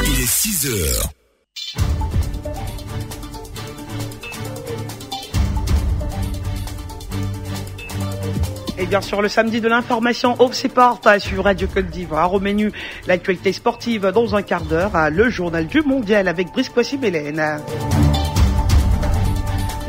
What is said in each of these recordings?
Il est 6 heures. Et bien sûr, le samedi de l'information Obseport sur Radio Côte d'Ivoire. Au menu, l'actualité sportive dans un quart d'heure, le journal du mondial avec Brice Poissy-Bélène.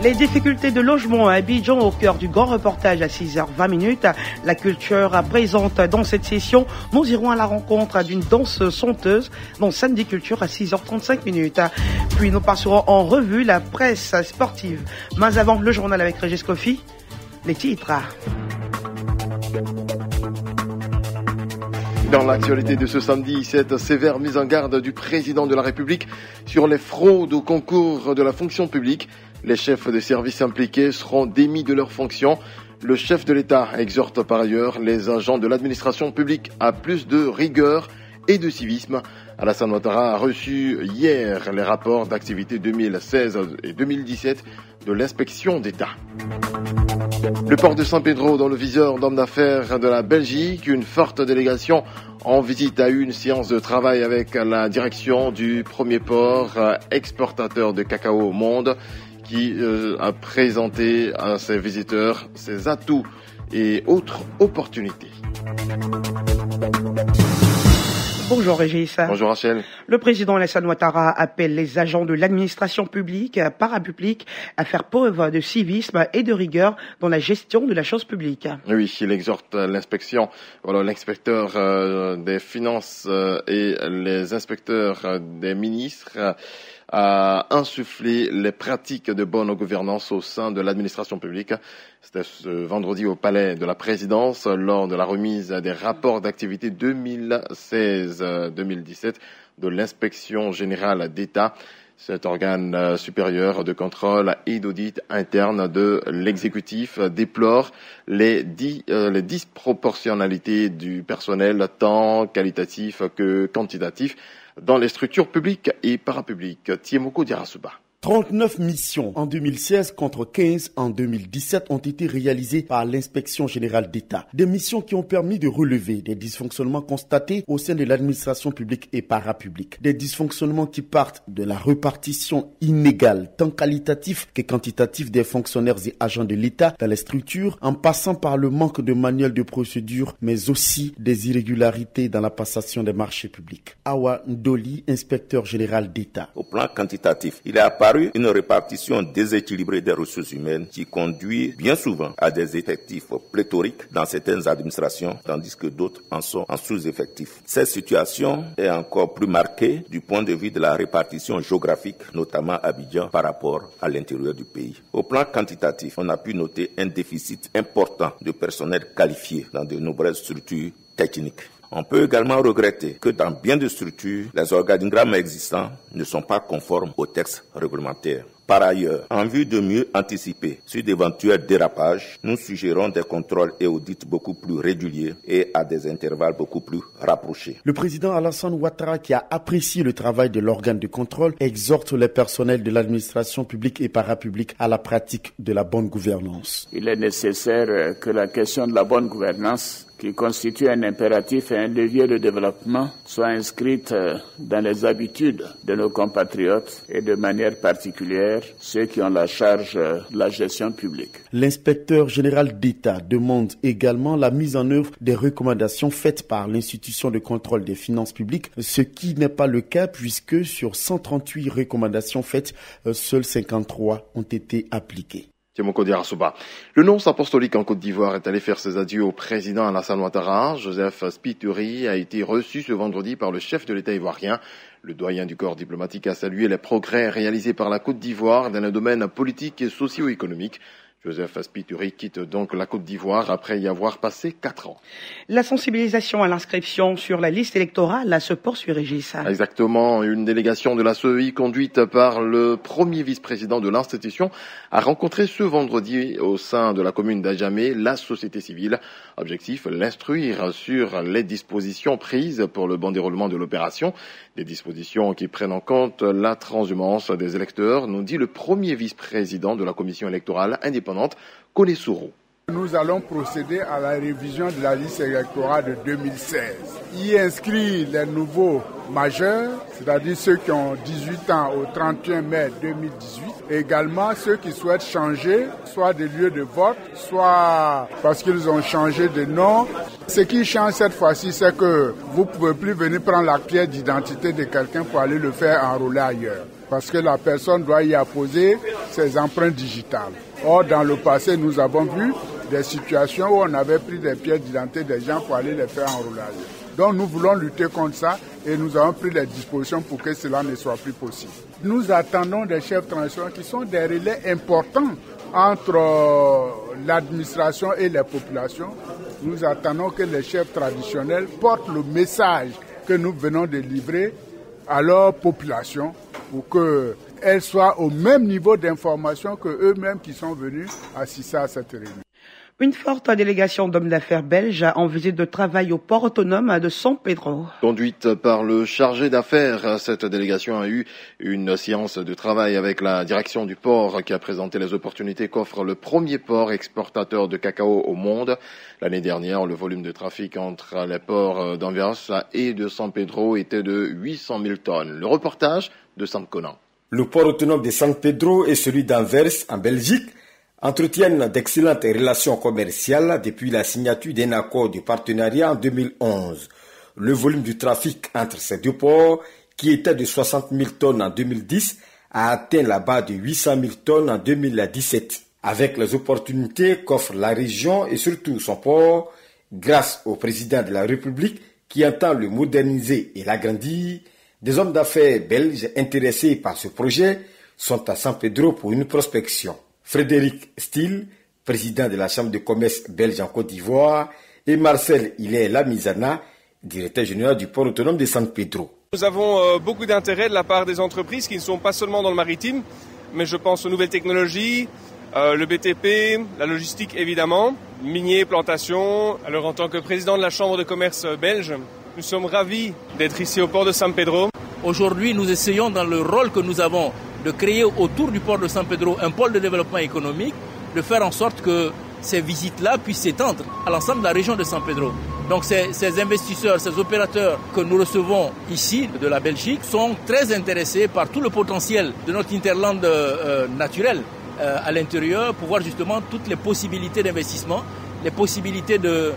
Les difficultés de logement à Abidjan au cœur du grand reportage à 6h20. La culture présente dans cette session. Nous irons à la rencontre d'une danseuse chanteuse dans Samedi Culture à 6h35. Puis nous passerons en revue la presse sportive. Mais avant le journal avec Régis Kofi, les titres. Dans l'actualité de ce samedi, cette sévère mise en garde du président de la République sur les fraudes au concours de la fonction publique. Les chefs de services impliqués seront démis de leurs fonctions. Le chef de l'État exhorte par ailleurs les agents de l'administration publique à plus de rigueur et de civisme. Alassane Ouattara a reçu hier les rapports d'activité 2016 et 2017 de l'inspection d'État. Le port de San Pedro dans le viseur d'hommes d'affaires de la Belgique. Une forte délégation en visite a eu une séance de travail avec la direction du premier port exportateur de cacao au monde qui a présenté à ses visiteurs ses atouts et autres opportunités. Bonjour Régis. Bonjour Rachel. Le président Alassane Ouattara appelle les agents de l'administration publique, parapublique, à faire preuve de civisme et de rigueur dans la gestion de la chose publique. Oui, il exhorte l'inspecteur des finances et les inspecteurs des ministres à insuffler les pratiques de bonne gouvernance au sein de l'administration publique. C'était ce vendredi au Palais de la Présidence lors de la remise des rapports d'activité 2016-2017 de l'Inspection générale d'État. Cet organe supérieur de contrôle et d'audit interne de l'exécutif déplore les disproportionnalités du personnel tant qualitatif que quantitatif dans les structures publiques et parapubliques. Tiemoko Diarasuba. 39 missions en 2016 contre 15 en 2017 ont été réalisées par l'Inspection générale d'État. Des missions qui ont permis de relever des dysfonctionnements constatés au sein de l'administration publique et parapublique. Des dysfonctionnements qui partent de la répartition inégale, tant qualitative que quantitative des fonctionnaires et agents de l'État dans les structures, en passant par le manque de manuels de procédure, mais aussi des irrégularités dans la passation des marchés publics. Awa Ndoli, inspecteur général d'État. Au plan quantitatif, il est apparu une répartition déséquilibrée des ressources humaines qui conduit bien souvent à des effectifs pléthoriques dans certaines administrations, tandis que d'autres en sont en sous-effectifs. Cette situation est encore plus marquée du point de vue de la répartition géographique, notamment à Abidjan par rapport à l'intérieur du pays. Au plan quantitatif, on a pu noter un déficit important de personnel qualifié dans de nombreuses structures techniques. On peut également regretter que dans bien de structures, les organigrammes existants ne sont pas conformes aux textes réglementaires. Par ailleurs, en vue de mieux anticiper sur d'éventuels dérapages, nous suggérons des contrôles et audits beaucoup plus réguliers et à des intervalles beaucoup plus rapprochés. Le président Alassane Ouattara, qui a apprécié le travail de l'organe de contrôle, exhorte les personnels de l'administration publique et parapublique à la pratique de la bonne gouvernance. Il est nécessaire que la question de la bonne gouvernance, qui constitue un impératif et un levier de développement, soit inscrite dans les habitudes de nos compatriotes et de manière particulière ceux qui ont la charge de la gestion publique. L'inspecteur général d'État demande également la mise en œuvre des recommandations faites par l'institution de contrôle des finances publiques, ce qui n'est pas le cas puisque sur 138 recommandations faites, seules 53 ont été appliquées. Le nonce apostolique en Côte d'Ivoire est allé faire ses adieux au président Alassane Ouattara. Joseph Spiteri a été reçu ce vendredi par le chef de l'État ivoirien. Le doyen du corps diplomatique a salué les progrès réalisés par la Côte d'Ivoire dans le domaine politique et socio-économique. Joseph Spiteri quitte donc la Côte d'Ivoire après y avoir passé 4 ans. La sensibilisation à l'inscription sur la liste électorale se poursuit, Régis. Exactement. Une délégation de la CEI conduite par le premier vice-président de l'institution a rencontré ce vendredi au sein de la commune d'Adjamé la société civile. Objectif, l'instruire sur les dispositions prises pour le bon déroulement de l'opération. Des dispositions qui prennent en compte la transhumance des électeurs, nous dit le premier vice-président de la commission électorale indépendante, Kone Sourou. Nous allons procéder à la révision de la liste électorale de 2016. Y inscrire les nouveaux majeurs, c'est-à-dire ceux qui ont 18 ans au 31 mai 2018. Également ceux qui souhaitent changer, soit des lieux de vote, soit parce qu'ils ont changé de nom. Ce qui change cette fois-ci, c'est que vous ne pouvez plus venir prendre la pièce d'identité de quelqu'un pour aller le faire enrôler ailleurs. Parce que la personne doit y apposer ses empreintes digitales. Or, dans le passé, nous avons vu des situations où on avait pris des pièces d'identité des gens pour aller les faire enrôler ailleurs. Donc nous voulons lutter contre ça et nous avons pris les dispositions pour que cela ne soit plus possible. Nous attendons des chefs traditionnels qui sont des relais importants entre l'administration et les populations. Nous attendons que les chefs traditionnels portent le message que nous venons de livrer à leur population pour qu'elles soient au même niveau d'information que eux-mêmes qui sont venus assister à cette réunion. Une forte délégation d'hommes d'affaires belges en visite de travail au port autonome de San Pedro. Conduite par le chargé d'affaires, cette délégation a eu une séance de travail avec la direction du port qui a présenté les opportunités qu'offre le premier port exportateur de cacao au monde. L'année dernière, le volume de trafic entre les ports d'Anvers et de San Pedro était de 800 000 tonnes. Le reportage de Sam Conan. Le port autonome de San Pedro et celui d'Anvers en Belgique entretiennent d'excellentes relations commerciales depuis la signature d'un accord de partenariat en 2011. Le volume du trafic entre ces deux ports, qui était de 60 000 tonnes en 2010, a atteint la barre de 800 000 tonnes en 2017. Avec les opportunités qu'offre la région et surtout son port, grâce au président de la République qui entend le moderniser et l'agrandir, des hommes d'affaires belges intéressés par ce projet sont à San Pedro pour une prospection. Frédéric Steele, président de la Chambre de commerce belge en Côte d'Ivoire, et Marcel Hilaire-Lamizana, directeur général du port autonome de San Pedro. Nous avons beaucoup d'intérêt de la part des entreprises qui ne sont pas seulement dans le maritime, mais je pense aux nouvelles technologies, le BTP, la logistique évidemment, minier, plantation. Alors en tant que président de la Chambre de commerce belge, nous sommes ravis d'être ici au port de San Pedro. Aujourd'hui, nous essayons dans le rôle que nous avons de créer autour du port de San Pedro un pôle de développement économique, de faire en sorte que ces visites-là puissent s'étendre à l'ensemble de la région de San Pedro. Donc ces investisseurs, ces opérateurs que nous recevons ici de la Belgique sont très intéressés par tout le potentiel de notre hinterland naturel à l'intérieur pour voir justement toutes les possibilités d'investissement, les possibilités de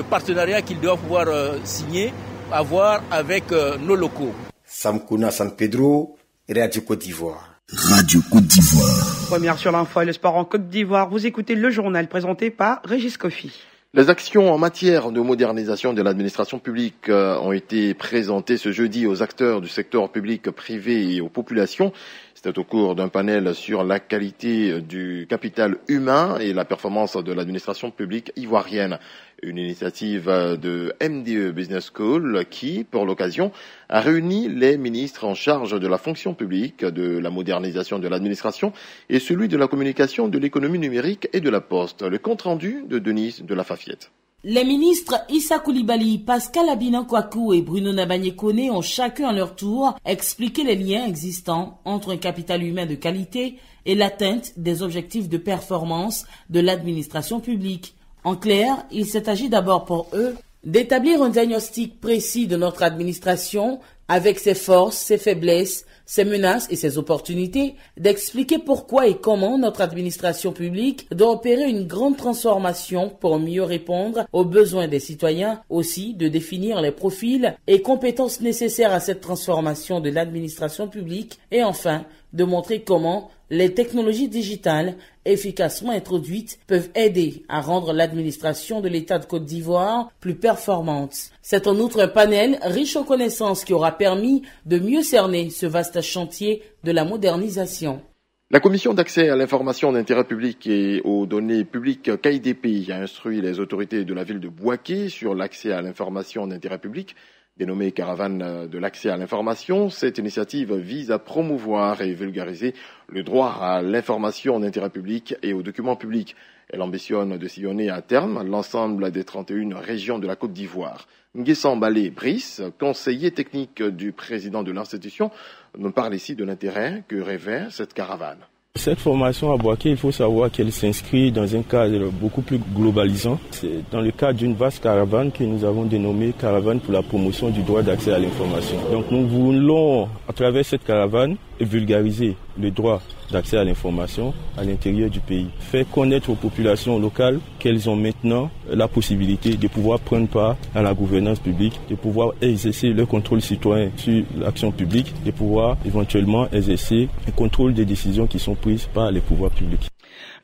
partenariat qu'ils doivent pouvoir signer, avoir avec nos locaux. Samkouna San Pedro, Radio Côte d'Ivoire. Radio Côte d'Ivoire. Première sur l'info et le sport en Côte d'Ivoire. Vous écoutez le journal présenté par Régis Kofi. Les actions en matière de modernisation de l'administration publique ont été présentées ce jeudi aux acteurs du secteur public, privé et aux populations. C'était au cours d'un panel sur la qualité du capital humain et la performance de l'administration publique ivoirienne. Une initiative de MDE Business School qui, pour l'occasion, a réuni les ministres en charge de la fonction publique, de la modernisation de l'administration et celui de la communication, de l'économie numérique et de la poste. Le compte-rendu de Denise de la Fafiette. Les ministres Issa Coulibaly, Pascal Abinan-Kouakou et Bruno Nabagné-Koné ont chacun à leur tour expliqué les liens existants entre un capital humain de qualité et l'atteinte des objectifs de performance de l'administration publique. En clair, il s'est agi d'abord pour eux d'établir un diagnostic précis de notre administration avec ses forces, ses faiblesses, ses menaces et ses opportunités, d'expliquer pourquoi et comment notre administration publique doit opérer une grande transformation pour mieux répondre aux besoins des citoyens, aussi de définir les profils et compétences nécessaires à cette transformation de l'administration publique et enfin de montrer comment les technologies digitales efficacement introduites peuvent aider à rendre l'administration de l'État de Côte d'Ivoire plus performante. C'est en outre un panel riche en connaissances qui aura permis de mieux cerner ce vaste chantier de la modernisation. La commission d'accès à l'information d'intérêt public et aux données publiques KIDP a instruit les autorités de la ville de Bouaké sur l'accès à l'information d'intérêt public. Dénommée Caravane de l'accès à l'information, cette initiative vise à promouvoir et vulgariser le droit à l'information d'intérêt public et aux documents publics. Elle ambitionne de sillonner à terme l'ensemble des 31 régions de la Côte d'Ivoire. Nguessan Balé Brice, conseiller technique du président de l'institution, nous parle ici de l'intérêt que revêt cette caravane. Cette formation à Boaké, il faut savoir qu'elle s'inscrit dans un cadre beaucoup plus globalisant. C'est dans le cadre d'une vaste caravane que nous avons dénommée Caravane pour la promotion du droit d'accès à l'information. Donc nous voulons, à travers cette caravane, vulgariser le droit d'accès à l'information à l'intérieur du pays. Faire connaître aux populations locales qu'elles ont maintenant la possibilité de pouvoir prendre part à la gouvernance publique, de pouvoir exercer le contrôle citoyen sur l'action publique, de pouvoir éventuellement exercer le contrôle des décisions qui sont prises par les pouvoirs publics.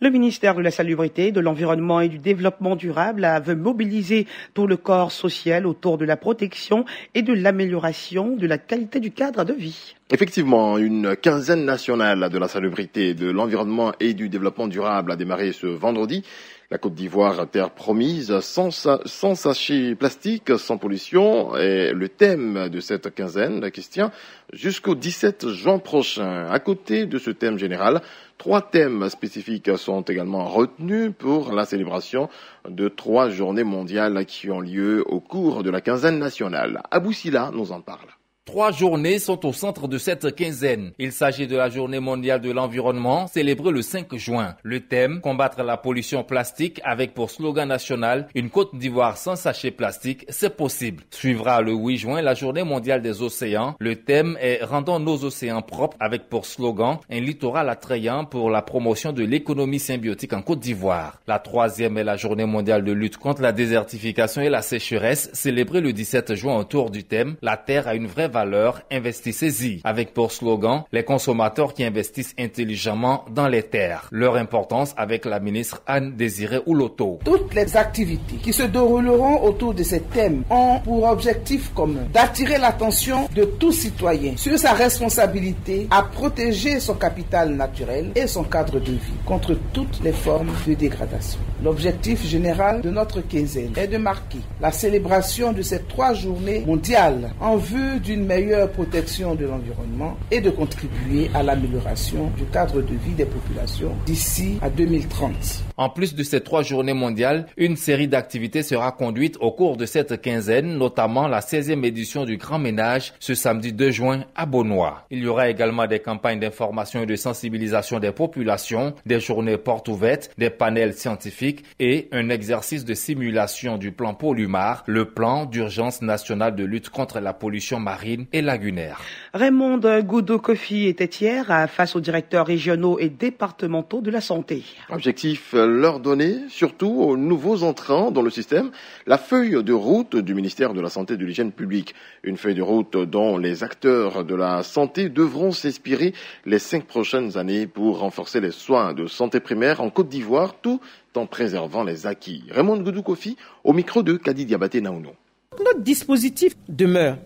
Le ministère de la Salubrité, de l'Environnement et du Développement durable veut mobiliser tout le corps social autour de la protection et de l'amélioration de la qualité du cadre de vie. Effectivement, une quinzaine nationale de la salubrité, de l'environnement et du développement durable a démarré ce vendredi. La Côte d'Ivoire, terre promise, sans sachets plastiques, sans pollution, est le thème de cette quinzaine qui se tient jusqu'au 17 juin prochain. À côté de ce thème général, 3 thèmes spécifiques sont également retenus pour la célébration de 3 journées mondiales qui ont lieu au cours de la quinzaine nationale. Abou Silla nous en parle. 3 journées sont au centre de cette quinzaine. Il s'agit de la Journée mondiale de l'environnement, célébrée le 5 juin. Le thème, combattre la pollution plastique, avec pour slogan national, une Côte d'Ivoire sans sachets plastiques, c'est possible. Suivra le 8 juin la Journée mondiale des océans. Le thème est rendons nos océans propres, avec pour slogan, un littoral attrayant pour la promotion de l'économie symbiotique en Côte d'Ivoire. La 3e est la Journée mondiale de lutte contre la désertification et la sécheresse, célébrée le 17 juin autour du thème, la terre a une vraie valeur, investissez-y. Avec pour slogan, les consommateurs qui investissent intelligemment dans les terres. Leur importance avec la ministre Anne-Désirée Ouloto. Toutes les activités qui se dérouleront autour de ces thèmes ont pour objectif commun d'attirer l'attention de tout citoyen sur sa responsabilité à protéger son capital naturel et son cadre de vie contre toutes les formes de dégradation. L'objectif général de notre quinzaine est de marquer la célébration de ces 3 journées mondiales en vue d'une meilleure protection de l'environnement et de contribuer à l'amélioration du cadre de vie des populations d'ici à 2030. En plus de ces 3 journées mondiales, une série d'activités sera conduite au cours de cette quinzaine, notamment la 16e édition du Grand Ménage ce samedi 2 juin à Beaunois. Il y aura également des campagnes d'information et de sensibilisation des populations, des journées portes ouvertes, des panels scientifiques et un exercice de simulation du plan Polumar, le plan d'urgence national de lutte contre la pollution marine et lagunaire. Raymond Goudou-Kofi était hier face aux directeurs régionaux et départementaux de la santé. Objectif, leur donner, surtout aux nouveaux entrants dans le système, la feuille de route du ministère de la Santé et de l'Hygiène publique. Une feuille de route dont les acteurs de la santé devront s'inspirer les 5 prochaines années pour renforcer les soins de santé primaire en Côte d'Ivoire, tout en préservant les acquis. Raymond Goudou-Kofi, au micro de Kadi Diabaté Naouno. Notre dispositif demeure.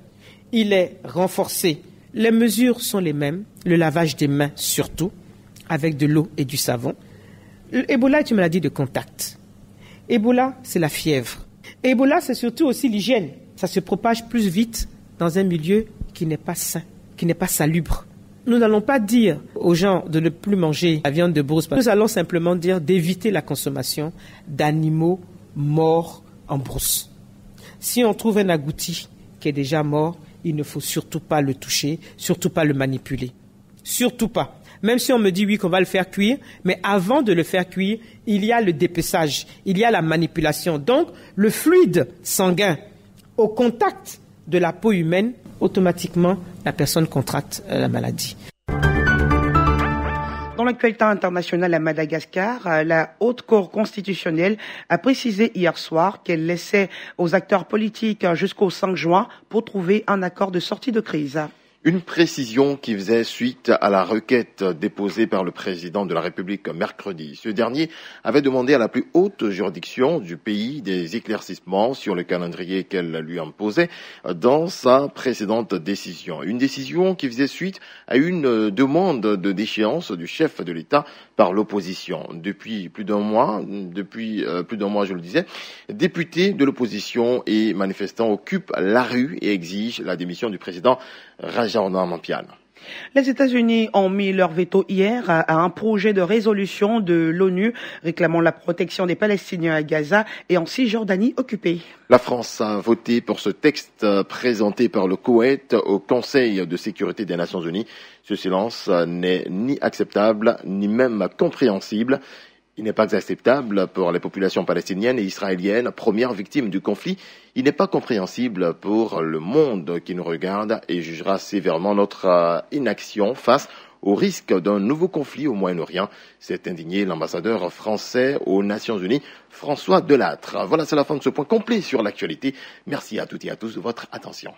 Il est renforcé. Les mesures sont les mêmes. Le lavage des mains surtout, avec de l'eau et du savon. Ebola est une maladie de contact. Ebola, c'est la fièvre. Ebola, c'est surtout aussi l'hygiène. Ça se propage plus vite dans un milieu qui n'est pas sain, qui n'est pas salubre. Nous n'allons pas dire aux gens de ne plus manger la viande de brousse. Nous allons simplement dire d'éviter la consommation d'animaux morts en brousse. Si on trouve un agouti qui est déjà mort, il ne faut surtout pas le toucher, surtout pas le manipuler. Surtout pas. Même si on me dit oui qu'on va le faire cuire, mais avant de le faire cuire, il y a le dépeçage, il y a la manipulation. Donc, le fluide sanguin au contact de la peau humaine, automatiquement, la personne contracte la maladie. Dans l'actualité internationale à Madagascar, la Haute Cour constitutionnelle a précisé hier soir qu'elle laissait aux acteurs politiques jusqu'au 5 juin pour trouver un accord de sortie de crise. Une précision qui faisait suite à la requête déposée par le président de la République mercredi. Ce dernier avait demandé à la plus haute juridiction du pays des éclaircissements sur le calendrier qu'elle lui imposait dans sa précédente décision. Une décision qui faisait suite à une demande de déchéance du chef de l'État par l'opposition. Depuis plus d'un mois, je le disais, députés de l'opposition et manifestants occupent la rue et exigent la démission du président Rajaouna Mampiane. Les États-Unis ont mis leur veto hier à un projet de résolution de l'ONU réclamant la protection des Palestiniens à Gaza et en Cisjordanie occupée. La France a voté pour ce texte présenté par le Koweït au Conseil de sécurité des Nations Unies. Ce silence n'est ni acceptable ni même compréhensible. Il n'est pas acceptable pour les populations palestiniennes et israéliennes, premières victimes du conflit. Il n'est pas compréhensible pour le monde qui nous regarde et jugera sévèrement notre inaction face au risque d'un nouveau conflit au Moyen-Orient. S'est indigné l'ambassadeur français aux Nations Unies, François Delattre. Voilà, c'est la fin de ce point complet sur l'actualité. Merci à toutes et à tous de votre attention.